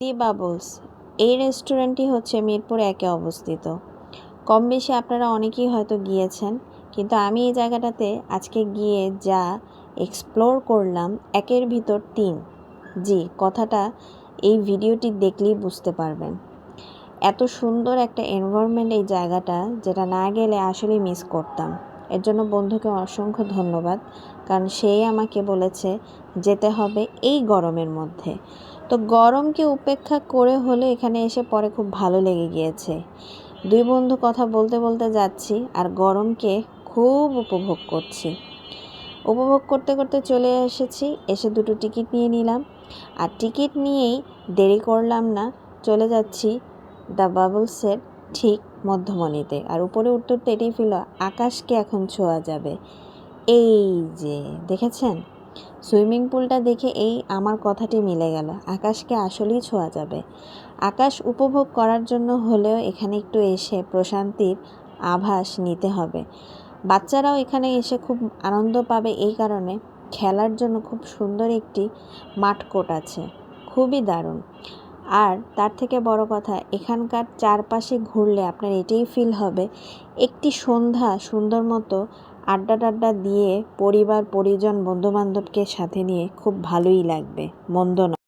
দি bubbles এই রেস্টুরেন্টটি হচ্ছে মিরপুর 1-এ অবস্থিত। কম বেশি আপনারা অনেকেই হয়তো গিয়েছেন, কিন্তু আমি এই জায়গাটাতে আজকে গিয়ে যা এক্সপ্লোর করলাম 1-এর ভিতর 3। জি, কথাটা এই ভিডিওটি দেখলেই বুঝতে পারবেন। এত সুন্দর একটা এনভায়রনমেন্ট এই জায়গাটা, যেটা না গেলে আসলেই মিস করতাম। এর জন্য বন্ধুকে অসংখ্য ধন্যবাদ, কারণ সেই আমাকে বলেছে যেতে হবে এই গরমের মধ্যে। তো গরমকে উপেক্ষা করে হলে এখানে এসে পরে খুব ভালো লেগে গিয়েছে। দুই বন্ধু কথা বলতে বলতে যাচ্ছি আর গরমকে খুব উপভোগ করছি। উপভোগ করতে করতে চলে এসেছি, এসে দুটো টিকিট নিয়ে নিলাম। আর টিকিট নিয়েই দেরি করলাম না, চলে যাচ্ছি দ্য বাবলসের ঠিক মধ্যমণিতে। আর উপরে উঠতে উঠতে এটাই ফিল, আকাশকে এখন ছোঁয়া যাবে। এই যে দেখেছেন, সুইমিং পুলটা দেখে এই আমার কথাটি মিলে গেল, আকাশকে আসলেই ছোঁয়া যাবে। আকাশ উপভোগ করার জন্য হলেও এখানে একটু এসে প্রশান্তির আভাস নিতে হবে। বাচ্চারাও এখানে এসে খুব আনন্দ পাবে, এই কারণে খেলার জন্য খুব সুন্দর একটি মাঠ কোর্ট আছে, খুবই দারুণ। আর তার থেকে বড় কথা, এখানকার চারপাশে ঘুরলে আপনার এটাই ফিল হবে একটি সন্ধ্যা সুন্দর মতো আড্ডা টাড্ডা দিয়ে পরিবার পরিজন বন্ধুবান্ধবকে সাথে নিয়ে খুব ভালোই লাগবে, মন্দ নয়।